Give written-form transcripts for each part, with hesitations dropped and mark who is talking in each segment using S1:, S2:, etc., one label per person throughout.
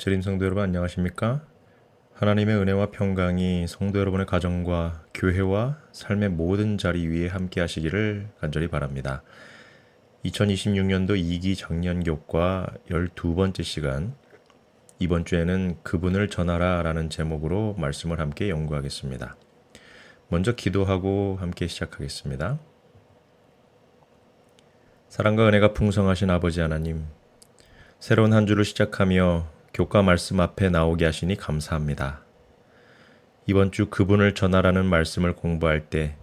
S1: 예수님 성도 여러분 안녕하십니까? 하나님의 은혜와 평강이 성도 여러분의 가정과 교회와 삶의 모든 자리 위에 함께 하시기를 간절히 바랍니다. 2026년도 2기 정년교과 12번째 시간, 이번 주에는 그분을 전하라 라는 제목으로 말씀을 함께 연구하겠습니다. 먼저 기도하고 함께 시작하겠습니다. 사랑과 은혜가 풍성하신 아버지 하나님, 새로운 한 주를 시작하며 교과 말씀 앞에 나오게 하시니 감사합니다. 이번 주 그분을 전하라는 말씀을 공부할 때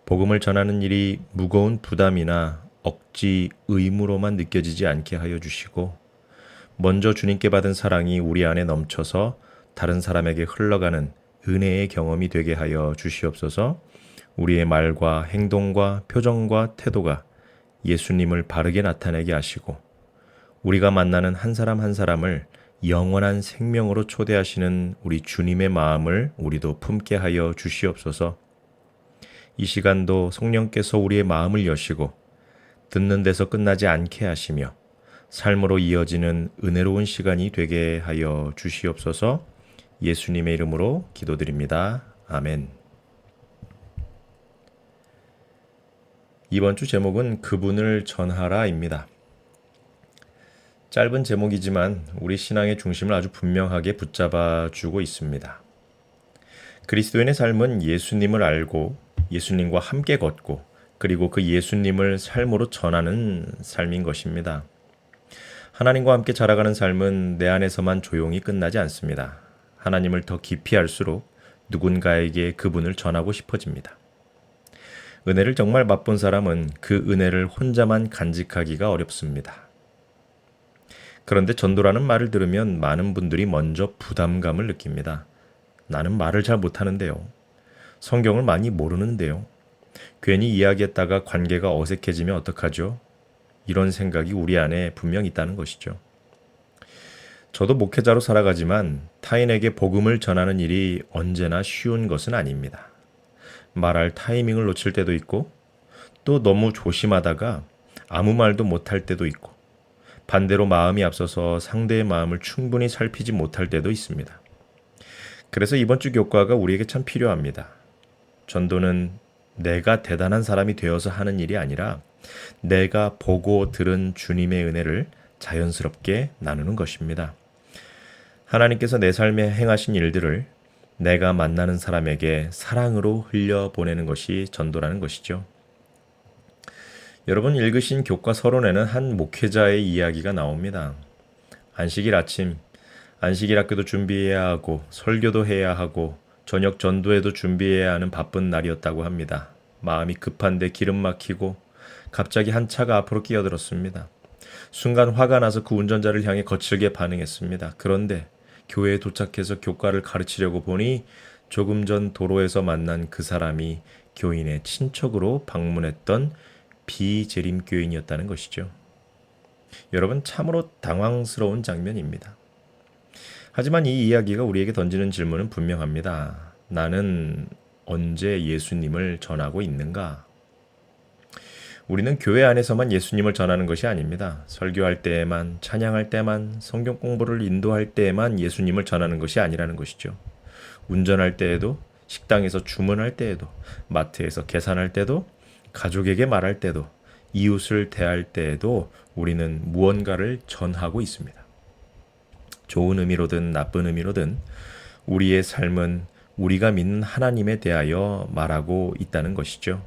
S1: 복음을 전하는 일이 무거운 부담이나 억지 의무로만 느껴지지 않게 하여 주시고, 먼저 주님께 받은 사랑이 우리 안에 넘쳐서 다른 사람에게 흘러가는 은혜의 경험이 되게 하여 주시옵소서. 우리의 말과 행동과 표정과 태도가 예수님을 바르게 나타내게 하시고, 우리가 만나는 한 사람 한 사람을 영원한 생명으로 초대하시는 우리 주님의 마음을 우리도 품게 하여 주시옵소서. 이 시간도 성령께서 우리의 마음을 여시고 듣는 데서 끝나지 않게 하시며 삶으로 이어지는 은혜로운 시간이 되게 하여 주시옵소서. 예수님의 이름으로 기도드립니다. 아멘. 이번 주 제목은 그분을 전하라입니다. 짧은 제목이지만 우리 신앙의 중심을 아주 분명하게 붙잡아 주고 있습니다. 그리스도인의 삶은 예수님을 알고 예수님과 함께 걷고, 그리고 그 예수님을 삶으로 전하는 삶인 것입니다. 하나님과 함께 자라가는 삶은 내 안에서만 조용히 끝나지 않습니다. 하나님을 더 깊이 알수록 누군가에게 그분을 전하고 싶어집니다. 은혜를 정말 맛본 사람은 그 은혜를 혼자만 간직하기가 어렵습니다. 그런데 전도라는 말을 들으면 많은 분들이 먼저 부담감을 느낍니다. 나는 말을 잘 못하는데요. 성경을 많이 모르는데요. 괜히 이야기했다가 관계가 어색해지면 어떡하죠? 이런 생각이 우리 안에 분명 있다는 것이죠. 저도 목회자로 살아가지만 타인에게 복음을 전하는 일이 언제나 쉬운 것은 아닙니다. 말할 타이밍을 놓칠 때도 있고, 또 너무 조심하다가 아무 말도 못할 때도 있고, 반대로 마음이 앞서서 상대의 마음을 충분히 살피지 못할 때도 있습니다. 그래서 이번 주 교과가 우리에게 참 필요합니다. 전도는 내가 대단한 사람이 되어서 하는 일이 아니라 내가 보고 들은 주님의 은혜를 자연스럽게 나누는 것입니다. 하나님께서 내 삶에 행하신 일들을 내가 만나는 사람에게 사랑으로 흘려보내는 것이 전도라는 것이죠. 여러분 읽으신 교과 서론에는 한 목회자의 이야기가 나옵니다. 안식일 아침, 안식일 학교도 준비해야 하고 설교도 해야 하고 저녁 전도회도 준비해야 하는 바쁜 날이었다고 합니다. 마음이 급한데 기름 막히고 갑자기 한 차가 앞으로 끼어들었습니다. 순간 화가 나서 그 운전자를 향해 거칠게 반응했습니다. 그런데 교회에 도착해서 교과를 가르치려고 보니 조금 전 도로에서 만난 그 사람이 교인의 친척으로 방문했던 비재림교인이었다는 것이죠. 여러분, 참으로 당황스러운 장면입니다. 하지만 이 이야기가 우리에게 던지는 질문은 분명합니다. 나는 언제 예수님을 전하고 있는가? 우리는 교회 안에서만 예수님을 전하는 것이 아닙니다. 설교할 때에만, 찬양할 때만, 성경 공부를 인도할 때에만 예수님을 전하는 것이 아니라는 것이죠. 운전할 때에도, 식당에서 주문할 때에도, 마트에서 계산할 때도, 가족에게 말할 때도, 이웃을 대할 때에도 우리는 무언가를 전하고 있습니다. 좋은 의미로든 나쁜 의미로든 우리의 삶은 우리가 믿는 하나님에 대하여 말하고 있다는 것이죠.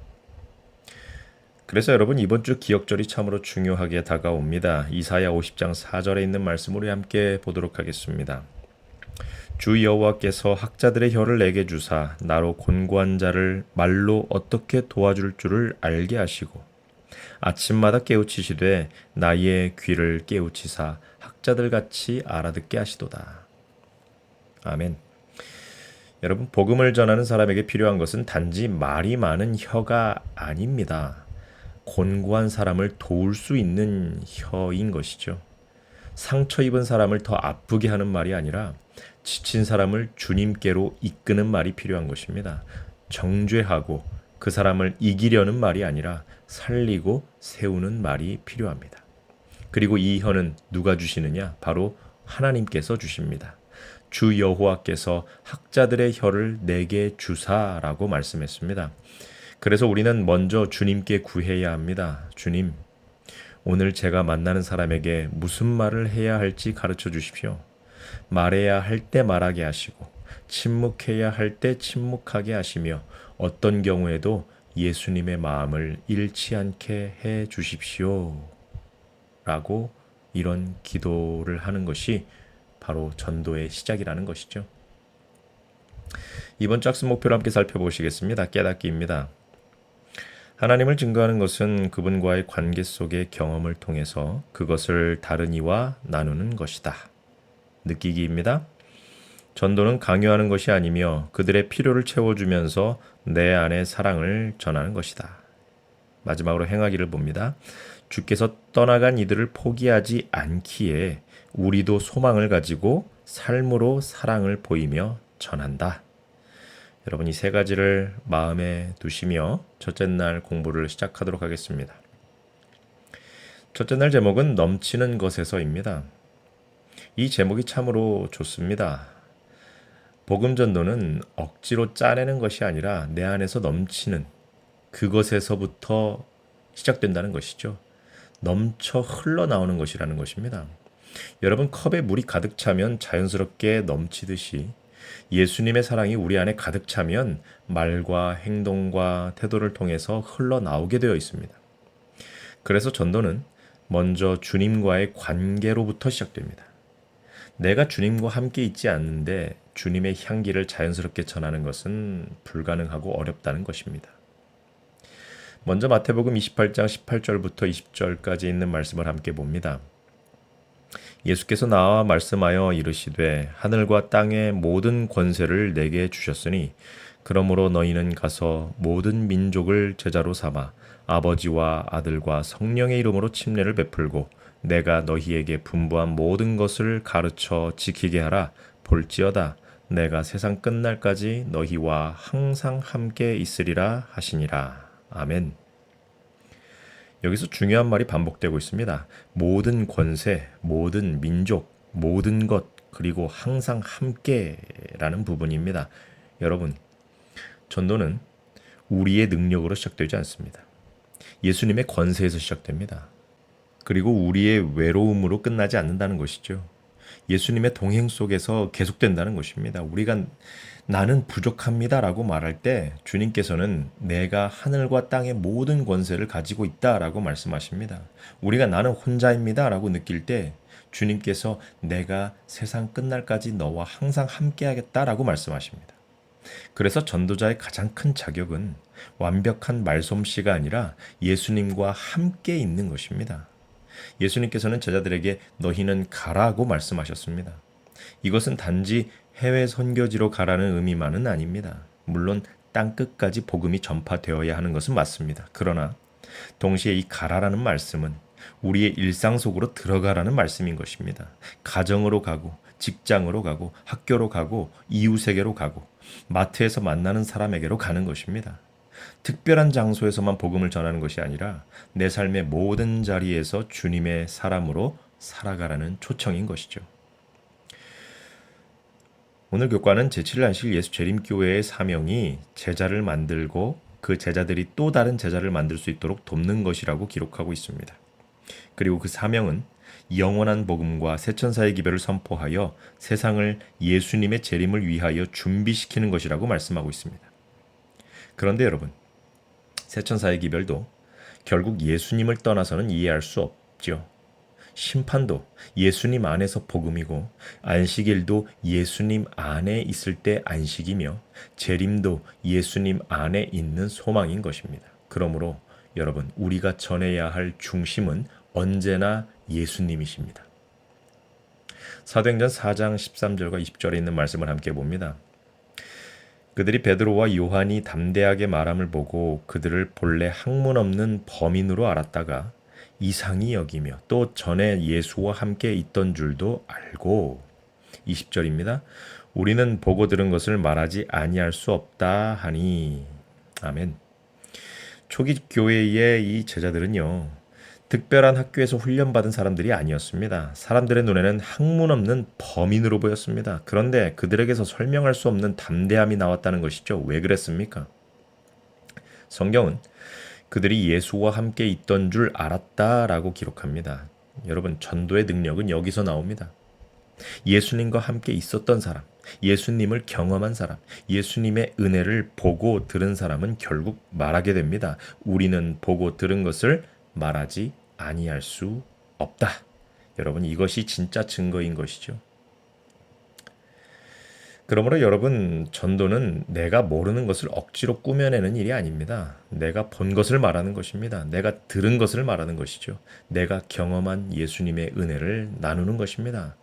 S1: 그래서 여러분, 이번 주 기억절이 참으로 중요하게 다가옵니다. 이사야 50장 4절에 있는 말씀을 우리 함께 보도록 하겠습니다. 주 여호와께서 학자들의 혀를 내게 주사 나로 곤고한 자를 말로 어떻게 도와줄 줄을 알게 하시고 아침마다 깨우치시되 나의 귀를 깨우치사 학자들같이 알아듣게 하시도다. 아멘. 여러분, 복음을 전하는 사람에게 필요한 것은 단지 말이 많은 혀가 아닙니다. 곤고한 사람을 도울 수 있는 혀인 것이죠. 상처 입은 사람을 더 아프게 하는 말이 아니라 지친 사람을 주님께로 이끄는 말이 필요한 것입니다. 정죄하고 그 사람을 이기려는 말이 아니라 살리고 세우는 말이 필요합니다. 그리고 이 혀는 누가 주시느냐? 바로 하나님께서 주십니다. 주 여호와께서 학자들의 혀를 내게 주사라고 말씀했습니다. 그래서 우리는 먼저 주님께 구해야 합니다. 주님, 오늘 제가 만나는 사람에게 무슨 말을 해야 할지 가르쳐 주십시오. 말해야 할 때 말하게 하시고 침묵해야 할 때 침묵하게 하시며 어떤 경우에도 예수님의 마음을 잃지 않게 해 주십시오. 라고 이런 기도를 하는 것이 바로 전도의 시작이라는 것이죠. 이번 짝수 목표를 함께 살펴보시겠습니다. 깨닫기입니다. 하나님을 증거하는 것은 그분과의 관계 속의 경험을 통해서 그것을 다른 이와 나누는 것이다. 느끼기입니다. 전도는 강요하는 것이 아니며 그들의 필요를 채워주면서 내 안의 사랑을 전하는 것이다. 마지막으로 행하기를 봅니다. 주께서 떠나간 이들을 포기하지 않기에 우리도 소망을 가지고 삶으로 사랑을 보이며 전한다. 여러분, 이 세 가지를 마음에 두시며 첫째 날 공부를 시작하도록 하겠습니다. 첫째 날 제목은 넘치는 것에서입니다. 이 제목이 참으로 좋습니다. 복음 전도는 억지로 짜내는 것이 아니라 내 안에서 넘치는 그것에서부터 시작된다는 것이죠. 넘쳐 흘러나오는 것이라는 것입니다. 여러분, 컵에 물이 가득 차면 자연스럽게 넘치듯이 예수님의 사랑이 우리 안에 가득 차면 말과 행동과 태도를 통해서 흘러나오게 되어 있습니다. 그래서 전도는 먼저 주님과의 관계로부터 시작됩니다. 내가 주님과 함께 있지 않는데 주님의 향기를 자연스럽게 전하는 것은 불가능하고 어렵다는 것입니다. 먼저 마태복음 28장 18절부터 20절까지 있는 말씀을 함께 봅니다. 예수께서 나와 말씀하여 이르시되 하늘과 땅의 모든 권세를 내게 주셨으니 그러므로 너희는 가서 모든 민족을 제자로 삼아 아버지와 아들과 성령의 이름으로 침례를 베풀고 내가 너희에게 분부한 모든 것을 가르쳐 지키게 하라. 볼지어다 내가 세상 끝날까지 너희와 항상 함께 있으리라 하시니라. 아멘. 여기서 중요한 말이 반복되고 있습니다. 모든 권세, 모든 민족, 모든 것, 그리고 항상 함께라는 부분입니다. 여러분, 전도는 우리의 능력으로 시작되지 않습니다. 예수님의 권세에서 시작됩니다. 그리고 우리의 외로움으로 끝나지 않는다는 것이죠. 예수님의 동행 속에서 계속된다는 것입니다. 우리가 나는 부족합니다라고 말할 때 주님께서는 내가 하늘과 땅의 모든 권세를 가지고 있다라고 말씀하십니다. 우리가 나는 혼자입니다라고 느낄 때 주님께서 내가 세상 끝날까지 너와 항상 함께하겠다라고 말씀하십니다. 그래서 전도자의 가장 큰 자격은 완벽한 말솜씨가 아니라 예수님과 함께 있는 것입니다. 예수님께서는 제자들에게 너희는 가라고 말씀하셨습니다. 이것은 단지 해외 선교지로 가라는 의미만은 아닙니다. 물론 땅끝까지 복음이 전파되어야 하는 것은 맞습니다. 그러나 동시에 이 가라라는 말씀은 우리의 일상 속으로 들어가라는 말씀인 것입니다. 가정으로 가고 직장으로 가고 학교로 가고 이웃에게로 가고 마트에서 만나는 사람에게로 가는 것입니다. 특별한 장소에서만 복음을 전하는 것이 아니라 내 삶의 모든 자리에서 주님의 사람으로 살아가라는 초청인 것이죠. 오늘 교과는 제7일 안식 예수 재림교회의 사명이 제자를 만들고 그 제자들이 또 다른 제자를 만들 수 있도록 돕는 것이라고 기록하고 있습니다. 그리고 그 사명은 영원한 복음과 새천사의 기별을 선포하여 세상을 예수님의 재림을 위하여 준비시키는 것이라고 말씀하고 있습니다. 그런데 여러분, 새천사의 기별도 결국 예수님을 떠나서는 이해할 수 없죠. 심판도 예수님 안에서 복음이고 안식일도 예수님 안에 있을 때 안식이며 재림도 예수님 안에 있는 소망인 것입니다. 그러므로 여러분, 우리가 전해야 할 중심은 언제나 예수님이십니다. 사도행전 4장 13절과 20절에 있는 말씀을 함께 봅니다. 그들이 베드로와 요한이 담대하게 말함을 보고 그들을 본래 학문 없는 범인으로 알았다가 이상히 여기며 또 전에 예수와 함께 있던 줄도 알고 20절입니다. 우리는 보고 들은 것을 말하지 아니할 수 없다 하니. 아멘. 초기 교회의 이 제자들은요, 특별한 학교에서 훈련받은 사람들이 아니었습니다. 사람들의 눈에는 학문 없는 범인으로 보였습니다. 그런데 그들에게서 설명할 수 없는 담대함이 나왔다는 것이죠. 왜 그랬습니까? 성경은 그들이 예수와 함께 있던 줄 알았다라고 기록합니다. 여러분, 전도의 능력은 여기서 나옵니다. 예수님과 함께 있었던 사람, 예수님을 경험한 사람, 예수님의 은혜를 보고 들은 사람은 결국 말하게 됩니다. 우리는 보고 들은 것을 말하지 아니할 수 없다. 여러분, 이것이 진짜 증거인 것이죠. 그러므로 여러분, 전도는 내가 모르는 것을 억지로 꾸며내는 일이 아닙니다. 내가 본 것을 말하는 것입니다. 내가 들은 것을 말하는 것이죠. 내가 경험한 예수님의 은혜를 나누는 것입니다.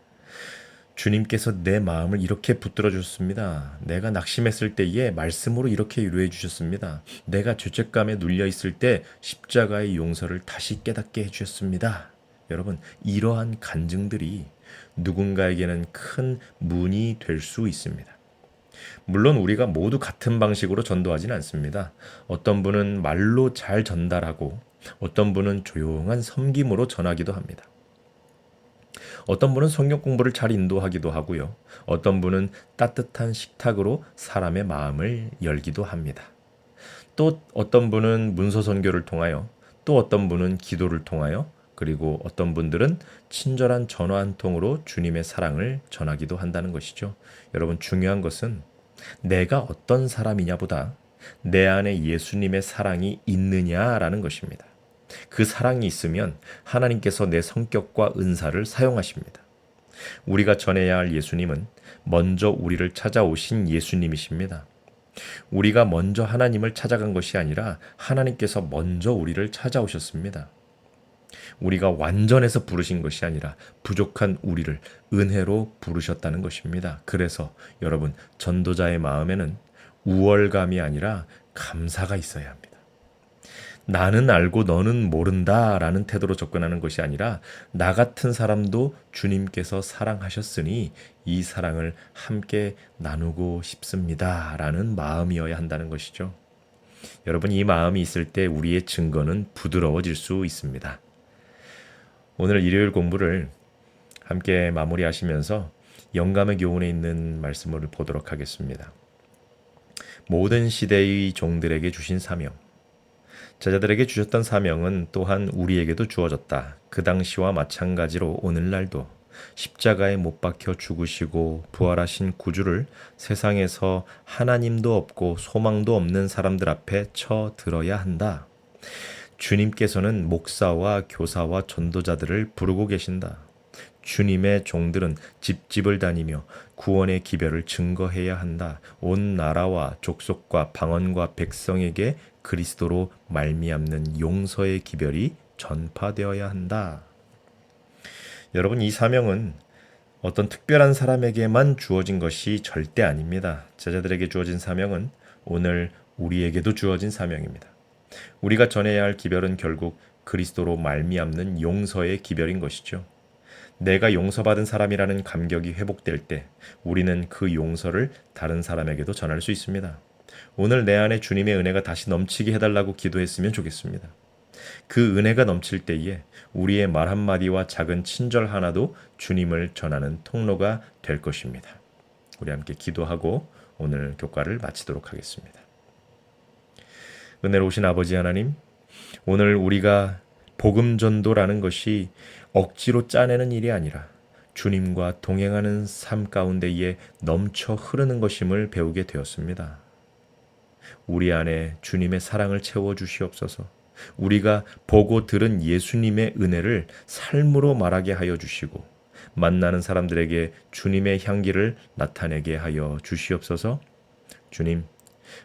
S1: 주님께서 내 마음을 이렇게 붙들어 주셨습니다. 내가 낙심했을 때에 말씀으로 이렇게 위로해 주셨습니다. 내가 죄책감에 눌려 있을 때 십자가의 용서를 다시 깨닫게 해 주셨습니다. 여러분, 이러한 간증들이 누군가에게는 큰 문이 될 수 있습니다. 물론 우리가 모두 같은 방식으로 전도하진 않습니다. 어떤 분은 말로 잘 전달하고 어떤 분은 조용한 섬김으로 전하기도 합니다. 어떤 분은 성경 공부를 잘 인도하기도 하고요. 어떤 분은 따뜻한 식탁으로 사람의 마음을 열기도 합니다. 또 어떤 분은 문서 선교를 통하여, 또 어떤 분은 기도를 통하여, 그리고 어떤 분들은 친절한 전화 한 통으로 주님의 사랑을 전하기도 한다는 것이죠. 여러분, 중요한 것은 내가 어떤 사람이냐보다 내 안에 예수님의 사랑이 있느냐라는 것입니다. 그 사랑이 있으면 하나님께서 내 성격과 은사를 사용하십니다. 우리가 전해야 할 예수님은 먼저 우리를 찾아오신 예수님이십니다. 우리가 먼저 하나님을 찾아간 것이 아니라 하나님께서 먼저 우리를 찾아오셨습니다. 우리가 완전해서 부르신 것이 아니라 부족한 우리를 은혜로 부르셨다는 것입니다. 그래서 여러분, 전도자의 마음에는 우월감이 아니라 감사가 있어야 합니다. 나는 알고 너는 모른다 라는 태도로 접근하는 것이 아니라 나 같은 사람도 주님께서 사랑하셨으니 이 사랑을 함께 나누고 싶습니다 라는 마음이어야 한다는 것이죠. 여러분, 이 마음이 있을 때 우리의 증거는 부드러워질 수 있습니다. 오늘 일요일 공부를 함께 마무리하시면서 영감의 교훈에 있는 말씀을 보도록 하겠습니다. 모든 시대의 종들에게 주신 사명, 제자들에게 주셨던 사명은 또한 우리에게도 주어졌다. 그 당시와 마찬가지로 오늘날도 십자가에 못 박혀 죽으시고 부활하신 구주를 세상에서 하나님도 없고 소망도 없는 사람들 앞에 쳐 들어야 한다. 주님께서는 목사와 교사와 전도자들을 부르고 계신다. 주님의 종들은 집집을 다니며 구원의 기별을 증거해야 한다. 온 나라와 족속과 방언과 백성에게 그리스도로 말미암는 용서의 기별이 전파되어야 한다. 여러분, 이 사명은 어떤 특별한 사람에게만 주어진 것이 절대 아닙니다. 제자들에게 주어진 사명은 오늘 우리에게도 주어진 사명입니다. 우리가 전해야 할 기별은 결국 그리스도로 말미암는 용서의 기별인 것이죠. 내가 용서받은 사람이라는 감격이 회복될 때 우리는 그 용서를 다른 사람에게도 전할 수 있습니다. 오늘 내 안에 주님의 은혜가 다시 넘치게 해달라고 기도했으면 좋겠습니다. 그 은혜가 넘칠 때에 우리의 말 한마디와 작은 친절 하나도 주님을 전하는 통로가 될 것입니다. 우리 함께 기도하고 오늘 교과를 마치도록 하겠습니다. 은혜로우신 아버지 하나님, 오늘 우리가 복음 전도라는 것이 억지로 짜내는 일이 아니라 주님과 동행하는 삶 가운데에 넘쳐 흐르는 것임을 배우게 되었습니다. 우리 안에 주님의 사랑을 채워 주시옵소서. 우리가 보고 들은 예수님의 은혜를 삶으로 말하게 하여 주시고 만나는 사람들에게 주님의 향기를 나타내게 하여 주시옵소서. 주님,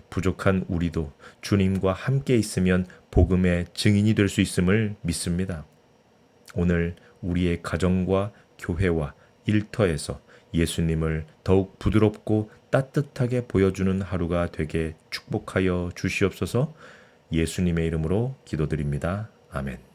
S1: 부족한 우리도 주님과 함께 있으면 복음의 증인이 될 수 있음을 믿습니다. 오늘 우리의 가정과 교회와 일터에서 예수님을 더욱 부드럽고 따뜻하게 보여주는 하루가 되게 축복하여 주시옵소서. 예수님의 이름으로 기도드립니다. 아멘.